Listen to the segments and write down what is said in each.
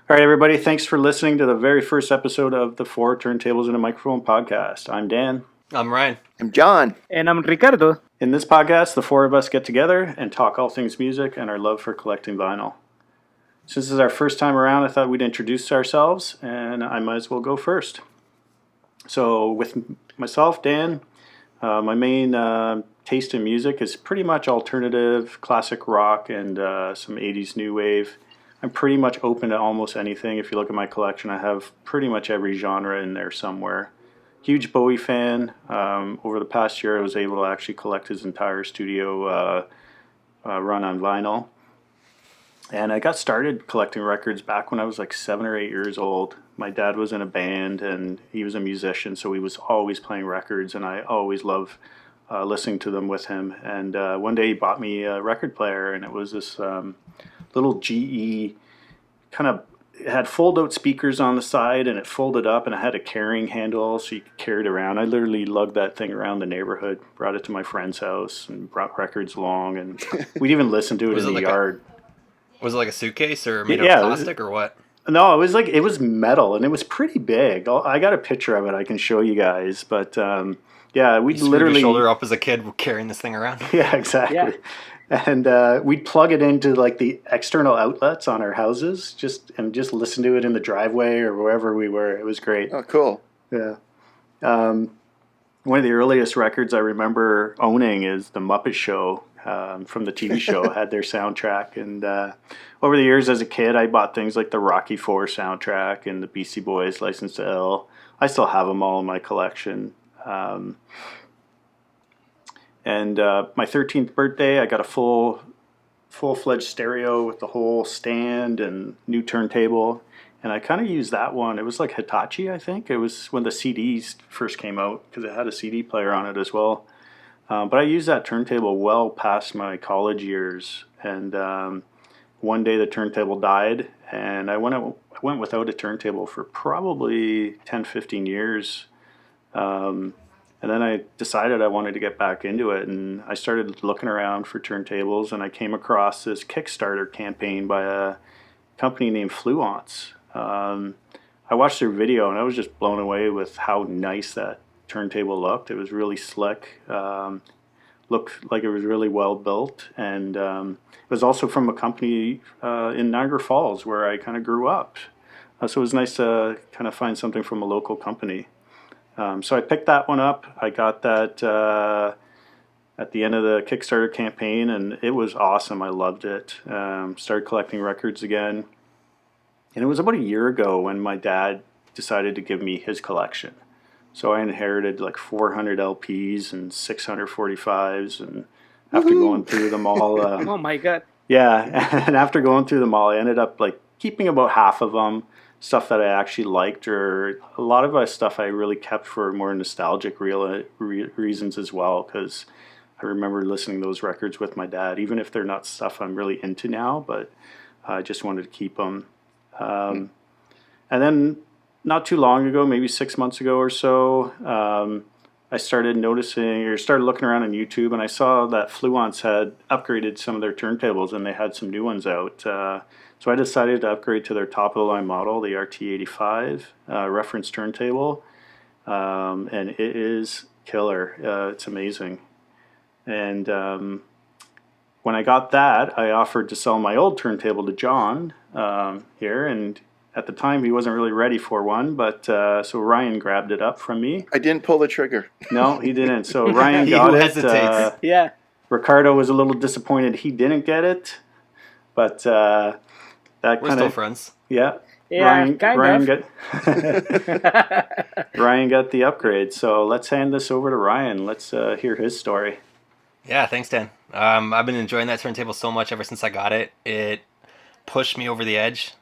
All right, everybody, thanks for listening to the very first episode of the Four Turntables and a Microphone podcast. I'm Dan. I'm Ryan. I'm John. And I'm Ricardo. In this podcast, the four of us get together and talk all things music and our love for collecting vinyl. Since this is our first time around, I thought we'd introduce ourselves, and I might as well go first. So with myself, Dan, my main taste in music is pretty much alternative, classic rock, and some 80s new wave. I'm pretty much open to almost anything. If you look at my collection, I have pretty much every genre in there somewhere. Huge Bowie fan. Over the past year, I was able to actually collect his entire studio run on vinyl. And I got started collecting records back when I was like 7 or 8 years old. My dad was in a band and he was a musician, so he was always playing records, and I always loved listening to them with him. And one day he bought me a record player, and it was this little GE kind of, it had fold-out speakers on the side, and it folded up, and it had a carrying handle so you could carry it around. I literally lugged that thing around the neighborhood, brought it to my friend's house, and brought records along, and we'd even listen to it in the yard. Was it like a suitcase or made of plastic or what? No, it was metal, and it was pretty big. I got a picture of it I can show you guys, but yeah, we'd literally your shoulder up as a kid carrying this thing around. Yeah, exactly. Yeah. And we'd plug it into like the external outlets on our houses, just listen to it in the driveway or wherever we were. It was great. Oh, cool. Yeah. One of the earliest records I remember owning is The Muppet Show. From the TV show, had their soundtrack, and over the years as a kid I bought things like the Rocky IV soundtrack and the Beastie Boys License to Ill. I still have them all in my collection. And my 13th birthday I got a full-fledged stereo with the whole stand and new turntable, and I kind of used that one. It was like Hitachi, I think. It was when the CDs first came out because it had a CD player on it as well. But I used that turntable well past my college years, and one day the turntable died, and I went without a turntable for probably 10, 15 years. And then I decided I wanted to get back into it, and I started looking around for turntables, and I came across this Kickstarter campaign by a company named Fluence. I watched their video, and I was just blown away with how nice that turntable looked. It was really slick, looked like it was really well built, and it was also from a company in Niagara Falls where I kind of grew up. So it was nice to kind of find something from a local company. So I picked that one up. I got that at the end of the Kickstarter campaign, and it was awesome. I loved it. Started collecting records again, and it was about a year ago when my dad decided to give me his collection. So I inherited like 400 LPs and 645s, and after going through them all... oh my God. Yeah, and after going through them all, I ended up like keeping about half of them, stuff that I actually liked, or a lot of my stuff I really kept for more nostalgic reasons as well, because I remember listening to those records with my dad, even if they're not stuff I'm really into now, but I just wanted to keep them. And then not too long ago, maybe 6 months ago or so, I started looking around on YouTube, and I saw that Fluence had upgraded some of their turntables, and they had some new ones out. So I decided to upgrade to their top-of-the-line model, the RT85 reference turntable, and it is killer. It's amazing. And when I got that, I offered to sell my old turntable to John here, and at the time, he wasn't really ready for one, but so Ryan grabbed it up from me. I didn't pull the trigger. No, he didn't. So Ryan got it. Hesitates. Yeah. Ricardo was a little disappointed he didn't get it, but that we're still friends. Yeah. Yeah, Ryan got the upgrade. So let's hand this over to Ryan. Let's hear his story. Yeah, thanks, Dan. I've been enjoying that turntable so much ever since I got it. It pushed me over the edge,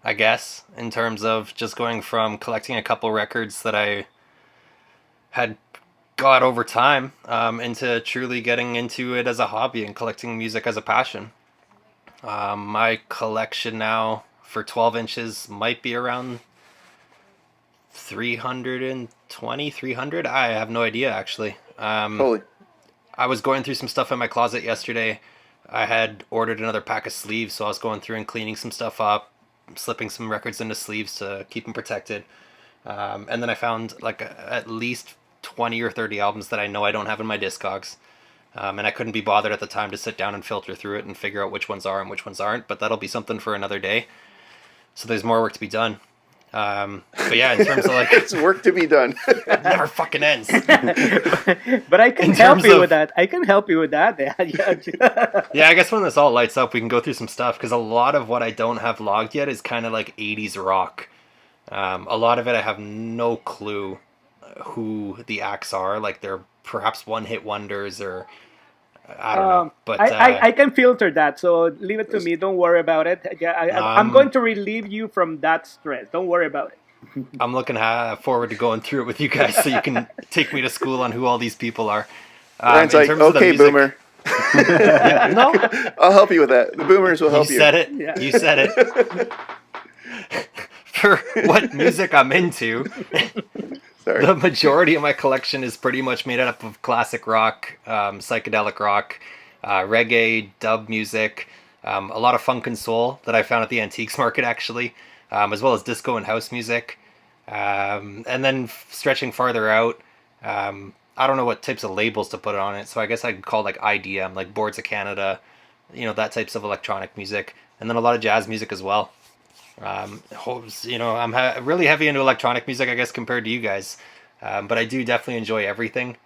I guess, in terms of just going from collecting a couple records that I had got over time into truly getting into it as a hobby and collecting music as a passion. My collection now for 12 inches might be around 300. I have no idea, actually. Holy. I was going through some stuff in my closet yesterday. I had ordered another pack of sleeves, so I was going through and cleaning some stuff up, slipping some records into sleeves to keep them protected. And then I found like at least 20 or 30 albums that I know I don't have in my Discogs. And I couldn't be bothered at the time to sit down and filter through it and figure out which ones are and which ones aren't, but that'll be something for another day. So there's more work to be done. But yeah, in terms of like, It's work to be done. it never fucking ends. But I can In help terms you of- with that. I can help you with that. Yeah. Yeah, I guess when this all lights up, we can go through some stuff because a lot of what I don't have logged yet is kind of like 80s rock. A lot of it I have no clue who the acts are. Like they're perhaps one-hit wonders or I don't know. But I can filter that, so leave it to me. Don't worry about it. Yeah, I'm going to relieve you from that stress. Don't worry about it. I'm looking forward to going through it with you guys so you can take me to school on who all these people are. Ryan's in like, terms of the okay, music- boomer. Yeah, no, I'll help you with that. The boomers will help you. you said it. Yeah. You said it. For what music I'm into, Sorry. the majority of my collection is pretty much made up of classic rock, psychedelic rock, reggae, dub music, a lot of funk and soul that I found at the antiques market actually, as well as disco and house music. And then stretching farther out, I don't know what types of labels to put on it, so I guess I could call like IDM, like Boards of Canada, that types of electronic music, and then a lot of jazz music as well. I'm really heavy into electronic music, I guess, compared to you guys. But I do definitely enjoy everything.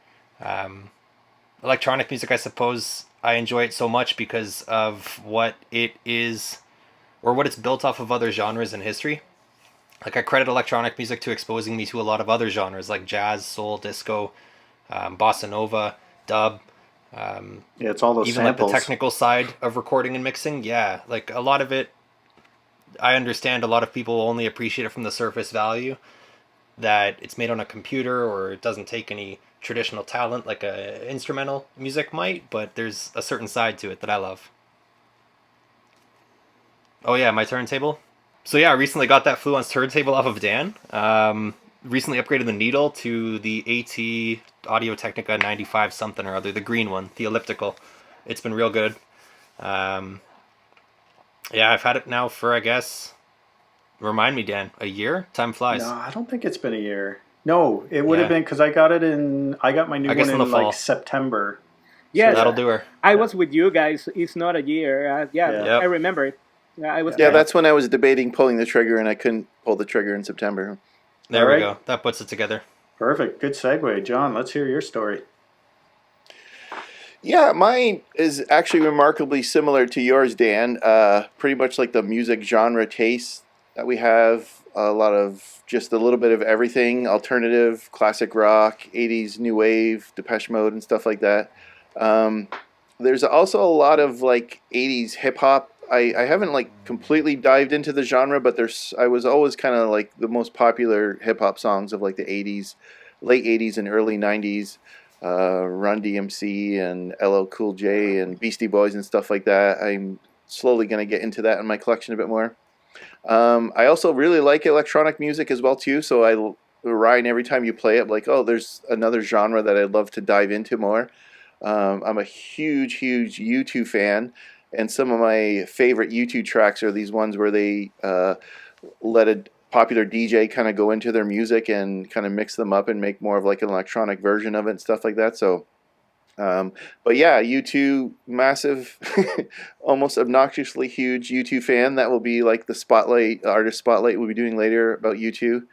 Electronic music, I suppose, I enjoy it so much because of what it is, or what it's built off of other genres in history. Like I credit electronic music to exposing me to a lot of other genres like jazz, soul, disco, bossa nova, dub. Yeah, it's all those Even samples. like the technical side of recording and mixing. Yeah, like a lot of it, I understand a lot of people only appreciate it from the surface value that it's made on a computer or it doesn't take any traditional talent like a instrumental music might, but there's a certain side to it that I love. Oh yeah, my turntable. So yeah, I recently got that Fluence turntable off of Dan. Recently upgraded the needle to the AT Audio Technica 95 something or other, the green one, the elliptical. It's been real good. Yeah, I've had it now for, I guess, remind me, Dan, a year? Time flies. No, I don't think it's been a year. No, it would have Yeah. been because I got my new I guess one in the in fall. like September. Yes, That'll do her. I was with you guys. It's not a year. Yeah, Yep. I remember it. I was. Yeah, that's when I was debating pulling the trigger, and I couldn't pull the trigger in September. There All we right. go. That puts it together. Perfect. Good segue. John, let's hear your story. Yeah, mine is actually remarkably similar to yours, Dan. Pretty much like the music genre taste that we have. A lot of just a little bit of everything: alternative, classic rock, '80s new wave, Depeche Mode, and stuff like that. There's also a lot of like '80s hip hop. I haven't like completely dived into the genre, but I was always kind of like the most popular hip hop songs of like the '80s, late '80s and early '90s. Run DMC and LL Cool J and Beastie Boys and stuff like that. I'm slowly going to get into that in my collection a bit more. I also really like electronic music as well too. So Ryan, every time you play it, I'm like, oh, there's another genre that I'd love to dive into more. I'm a huge U2 fan, and some of my favorite U2 tracks are these ones where they let a popular DJ kind of go into their music and kind of mix them up and make more of like an electronic version of it and stuff like that. So, but yeah, U2, massive, almost obnoxiously huge U2 fan. That will be like the artist spotlight we'll be doing later about U2.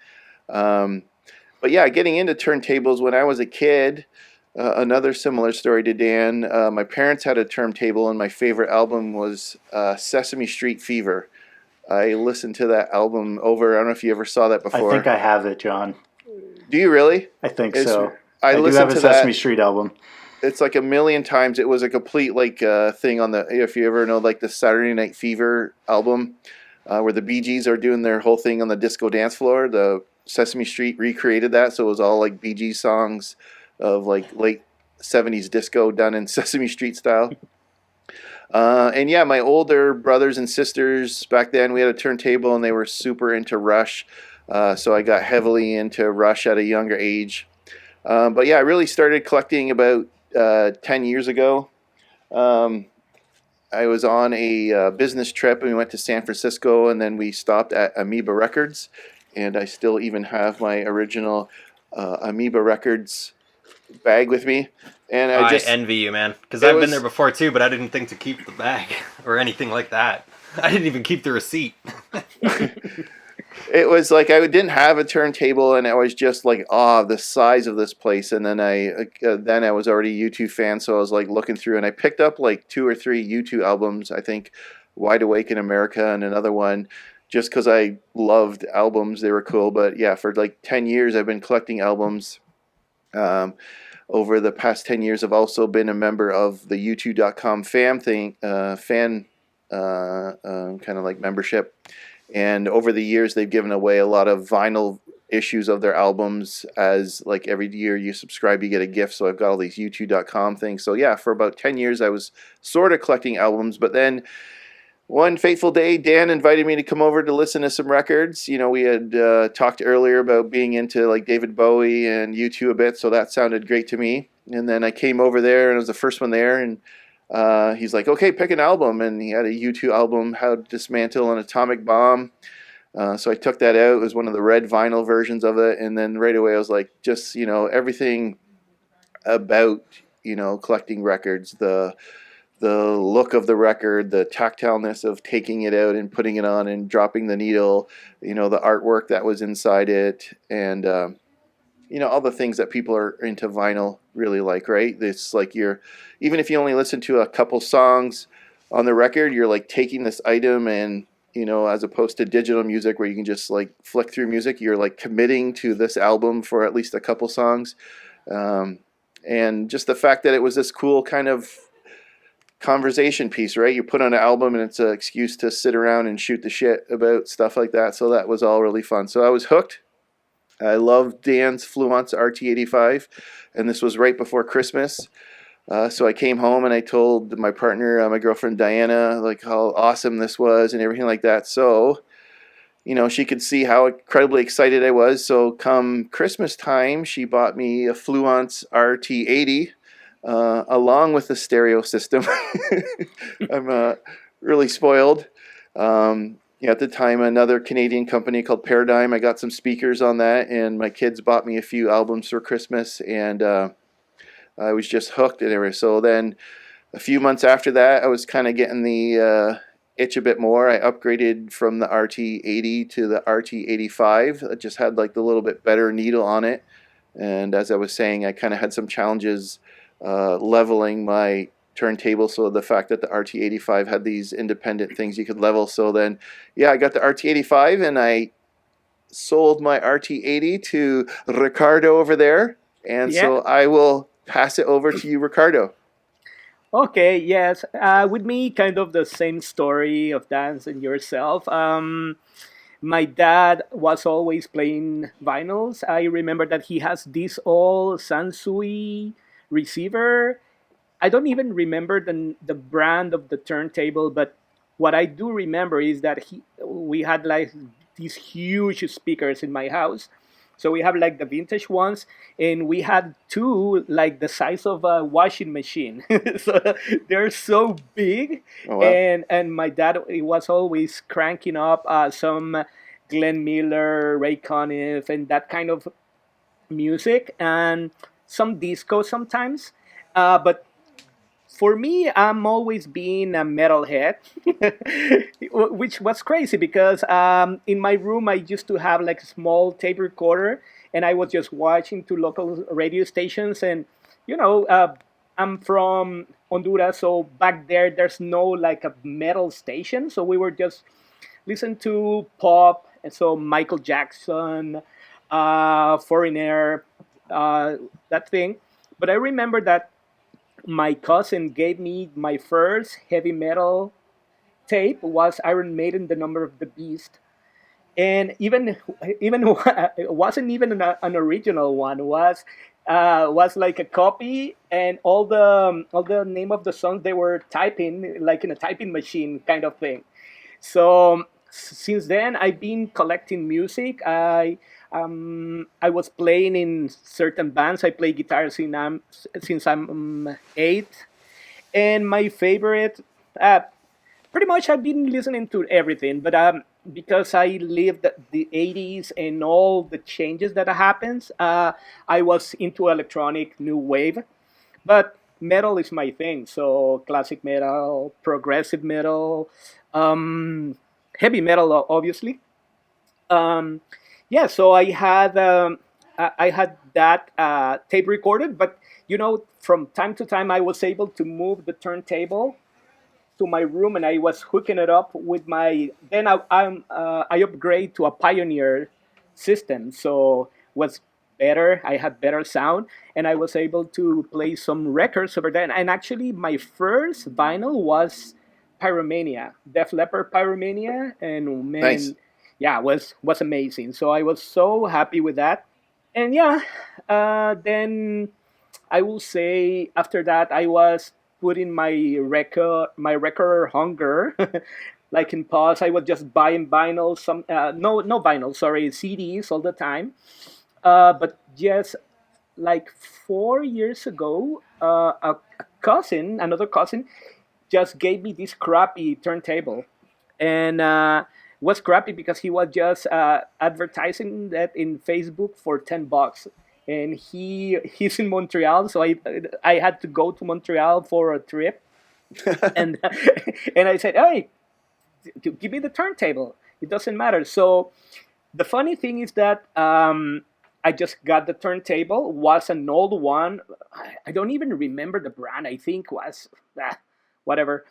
But yeah, getting into turntables when I was a kid, another similar story to Dan. My parents had a turntable, and my favorite album was Sesame Street Fever. I listened to that album over. I don't know if you ever saw that before. I think I have it, John. Do you really? I think It's- so. I I do listened have a to Sesame that. Street album. It's like a million times. It was a complete like thing on the. If you ever know like the Saturday Night Fever album, where the Bee Gees are doing their whole thing on the disco dance floor. The Sesame Street recreated that, so it was all like Bee Gees songs of like late '70s disco done in Sesame Street style. And yeah, my older brothers and sisters back then, we had a turntable and they were super into Rush. So I got heavily into Rush at a younger age. But yeah, I really started collecting about 10 years ago. I was on a business trip, and we went to San Francisco, and then we stopped at Amoeba Records, and I still even have my original Amoeba Records bag with me. And I envy you, man, because I've been there before too, but I didn't think to keep the bag or anything like that. I didn't even keep the receipt. It was like I didn't have a turntable, and I was just like, the size of this place. And then I was already a U2 fan, so I was like looking through, and I picked up like 2 or 3 U2 albums. I think Wide Awake in America and another one, just because I loved albums. They were cool. But yeah, for like 10 years, I've been collecting albums. Over the past 10 years, I've also been a member of the U2.com fan kind of like membership. And over the years, they've given away a lot of vinyl issues of their albums, as like every year you subscribe, you get a gift. So I've got all these U2.com things. So yeah, for about 10 years, I was sort of collecting albums. But then one fateful day, Dan invited me to come over to listen to some records. You know, we had talked earlier about being into like David Bowie and U2 a bit. So that sounded great to me. And then I came over there, and I was the first one there. And he's like, okay, pick an album. And he had a U2 album, How to Dismantle an Atomic Bomb. So I took that out. It was one of the red vinyl versions of it. And then right away I was like, just, everything about, collecting records, the look of the record, the tactileness of taking it out and putting it on and dropping the needle, the artwork that was inside it, and all the things that people are into vinyl really like, right? It's like even if you only listen to a couple songs on the record, you're like taking this item and, as opposed to digital music where you can just like flick through music, you're like committing to this album for at least a couple songs. And just the fact that it was this cool kind of conversation piece, right? You put on an album and it's an excuse to sit around and shoot the shit about stuff like that. So that was all really fun. So I was hooked. I loved Dan's Fluence RT85, and this was right before Christmas. So I came home and I told my partner, my girlfriend Diana, like how awesome this was and everything like that. So, she could see how incredibly excited I was. So come Christmas time, she bought me a Fluence RT80, along with the stereo system. I'm really spoiled. At the time, another Canadian company called Paradigm, I got some speakers on that, and my kids bought me a few albums for Christmas, and I was just hooked and everything. So then a few months after that, I was kind of getting the itch a bit more. I upgraded from the RT80 to the RT85. It just had like the little bit better needle on it. And as I was saying, I kind of had some challenges leveling my turntable, so the fact that the RT85 had these independent things you could level. So then, I got the RT85, and I sold my RT80 to Ricardo over there. And so I will pass it over to you, Ricardo. Okay, yes. With me, kind of the same story of Dance and yourself. My dad was always playing vinyls. I remember that he has this old Sansui receiver. I don't even remember the brand of the turntable, but what I do remember is that we had like these huge speakers in my house. So we have like the vintage ones, and we had two like the size of a washing machine. So they're so big. Oh, wow. And my dad, he was always cranking up some Glenn Miller, Ray Conniff, and that kind of music, and some disco sometimes. But for me, I'm always being a metalhead, which was crazy because in my room I used to have like a small tape recorder, and I was just watching to local radio stations. And I'm from Honduras, so back there's no like a metal station, so we were just listening to pop, and so Michael Jackson, Foreigner, that thing. But I remember that my cousin gave me my first heavy metal tape was Iron Maiden, The Number of the Beast, and even it wasn't even an original one. Was like a copy, and all the name of the songs they were typing like in a typing machine kind of thing. So since then I've been collecting music. I was playing in certain bands. I play guitar since I'm 8, and my favorite pretty much I've been listening to everything, but because I lived the 80s and all the changes that happens, I was into electronic new wave, but metal is my thing. So classic metal, progressive metal, um, heavy metal, obviously. Um, yeah, so I had that tape recorded, but from time to time I was able to move the turntable to my room, and I was hooking it up with my. Then I upgrade to a Pioneer system, so was better. I had better sound, and I was able to play some records over there. And actually, my first vinyl was Pyromania, Def Leppard Pyromania, and Nice. man, yeah, was amazing. So I was so happy with that. And yeah, then I will say after that I was putting my record hunger like in pause. I was just buying vinyl, some no vinyl, sorry, CDs all the time. But just like 4 years ago, another cousin, just gave me this crappy turntable, and was crappy because he was just advertising that in Facebook for $10, and he's in Montreal, so I had to go to Montreal for a trip, and and I said, hey, give me the turntable. It doesn't matter. So the funny thing is that I just got the turntable. Was an old one. I don't even remember the brand. I think was whatever,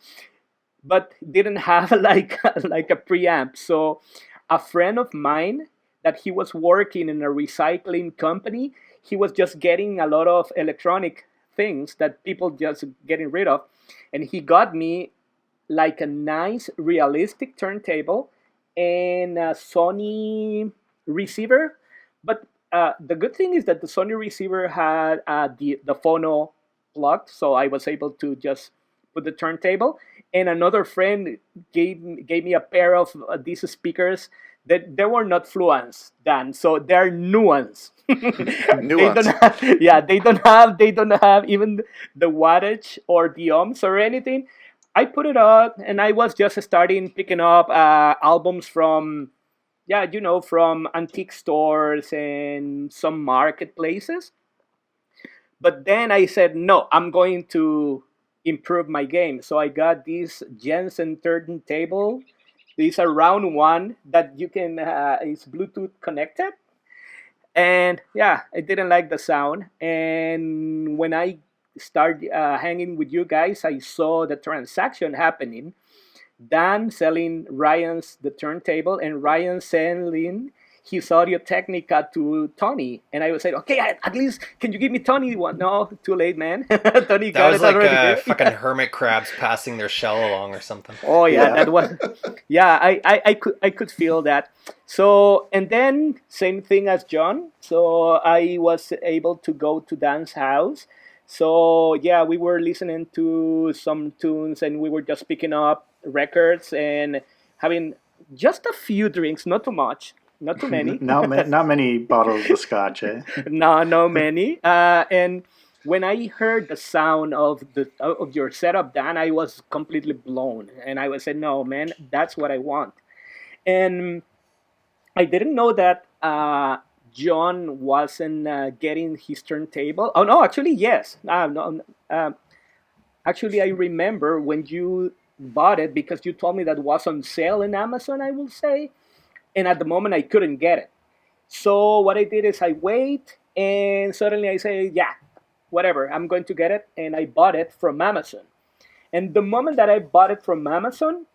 but didn't have like a preamp. So a friend of mine that he was working in a recycling company, he was just getting a lot of electronic things that people just getting rid of, and he got me like a nice realistic turntable and a Sony receiver. But the good thing is that the Sony receiver had the phono plugged, so I was able to just put the turntable. And another friend gave me a pair of these speakers that they were not Fluence, Dan, so they're nuance. They don't Nuance. have, yeah, they don't have even the wattage or the ohms or anything. I put it up, and I was just starting picking up albums from, yeah, from antique stores and some marketplaces. But then I said, no, I'm going to improve my game. So I got this Jensen turntable. This a round one that you can is Bluetooth connected. And yeah, I didn't like the sound. And when I started hanging with you guys, I saw the transaction happening. Dan selling Ryan's the turntable, and Ryan selling his Audio Technica to Tony. And I was like, okay, at least can you give me Tony one? No, too late, man. Tony That got was it like already. fucking hermit crabs passing their shell along or something. Oh yeah, Yeah. that was, yeah. I could feel that. So and then same thing as John. So I was able to go to Dan's house. So yeah, we were listening to some tunes, and we were just picking up records and having just a few drinks, not too much, not too many. Not many bottles of scotch, eh? No many. And when I heard the sound of your setup, Dan, I was completely blown, and I was saying, "No, man, that's what I want." And I didn't know that John wasn't getting his turntable. Oh no, actually, yes. No, actually, I remember when you bought it because you told me that was on sale in Amazon. I will say, and at the moment I couldn't get it. So what I did is I wait, and suddenly I say, yeah, whatever, I'm going to get it, and I bought it from Amazon. And the moment that I bought it from Amazon,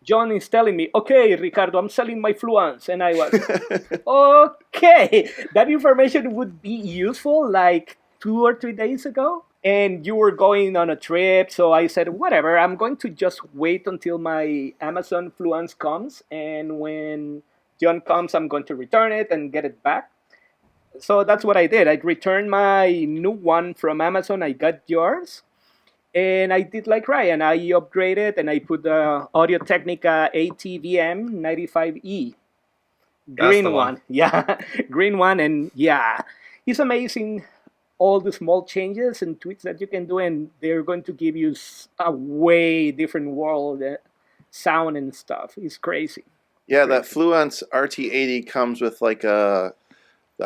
John is telling me, okay, Ricardo, I'm selling my Fluence, and I was, okay, that information would be useful like 2 or 3 days ago. And you were going on a trip, so I said, whatever, I'm going to just wait until my Amazon Fluence comes, and when John comes, I'm going to return it and get it back. So that's what I did. I returned my new one from Amazon. I got yours, and I did like Ryan. I upgraded and I put the Audio Technica ATVM 95E, That's the green one. one. Yeah, green one, and yeah, it's amazing all the small changes and tweaks that you can do, and they're going to give you a way different world, sound and stuff. It's crazy. Yeah, that Crazy. Fluence RT80 comes with like that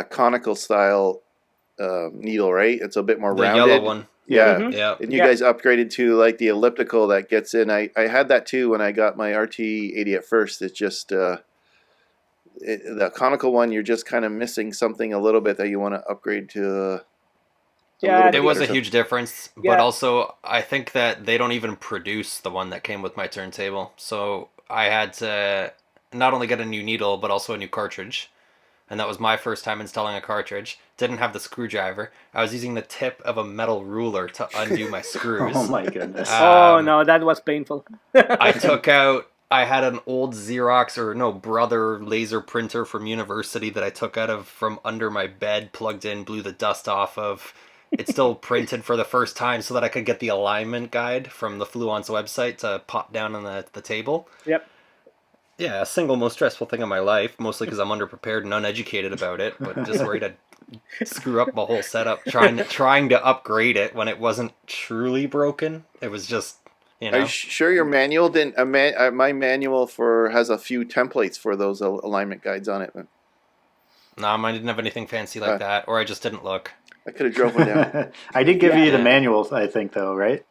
conical style needle, right? It's a bit more The rounded. yellow one. Yeah. Mhm. Yeah. And you Yeah. guys upgraded to like the elliptical that gets in. I had that too when I got my RT80 at first. It's just the conical one, you're just kind of missing something a little bit that you want to upgrade to a Yeah, little It bit was better a stuff. huge difference, but Yeah. also I think that they don't even produce the one that came with my turntable. So I had to not only get a new needle, but also a new cartridge. And that was my first time installing a cartridge. Didn't have the screwdriver. I was using the tip of a metal ruler to undo my Oh screws. my goodness. Oh Um, no, that was painful. I took out. I had an old Xerox or no Brother laser printer from university that I took out of from under my bed, plugged in, blew the dust off of. It still printed for the first time so that I could get the alignment guide from the Fluence website to pop down on the table. Yep. Yeah, single most stressful thing in my life, mostly because I'm underprepared and uneducated about it, but just worried I'd screw up the whole setup trying to upgrade it when it wasn't truly broken. It was just, you Are you know. sure your manual didn't? My manual for has a few templates for those alignment guides on it. No, mine didn't have anything fancy like that, or I just didn't look. I could have drove one down. I did give Yeah. you the Yeah. manual, I think, though, right?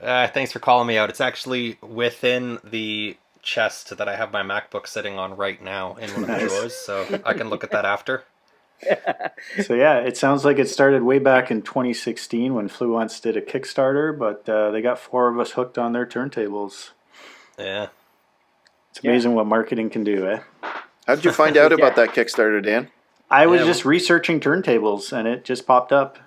Thanks for calling me out. It's actually within the chest that I have my MacBook sitting on right now in one of the Nice. drawers, so I can look at that after. So yeah, it sounds like it started way back in 2016 when Fluence did a Kickstarter, but they got 4 of us hooked on their turntables. Yeah. It's Yeah. amazing what marketing can do, eh? How did you find out about Yeah. that Kickstarter, Dan? I was Yeah, just researching turntables and it just popped up.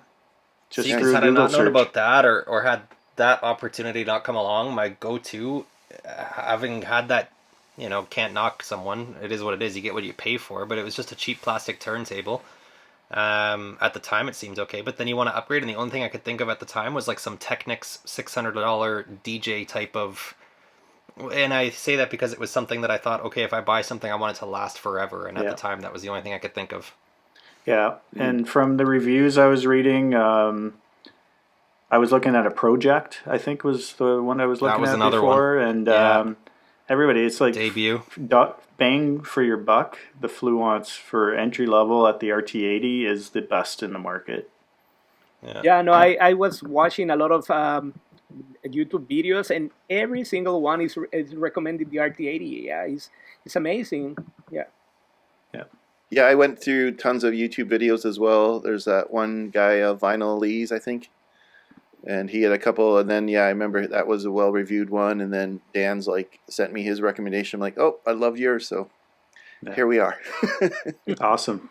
Just See, 'cause through had I Google not known search. about that or had that opportunity not come along, my go-to, having had that, can't knock someone. It is what it is. You get what you pay for, but it was just a cheap plastic turntable. At the time, it seemed okay, but then you want to upgrade, and the only thing I could think of at the time was like some Technics $600 DJ type of. And I say that because it was something that I thought, okay, if I buy something, I want it to last forever. And at Yeah. the time, that was the only thing I could think of. Yeah, and from the reviews I was reading, I was looking at a Project. I think was the one I was That looking was at another before, and Yeah. everybody, it's like Debut. bang for your buck. The Fluence for entry level at the RT80 is the best in the market. Yeah, no, I was watching a lot of YouTube videos, and every single one is recommended the RT80. Yeah, it's amazing. Yeah. Yeah, I went through tons of YouTube videos as well. There's that one guy, Vinyl Lees, I think, and he had a couple. And then I remember that was a well-reviewed one. And then Dan's like sent me his recommendation. I'm like, oh, I love yours, so Yeah. here we are. Awesome.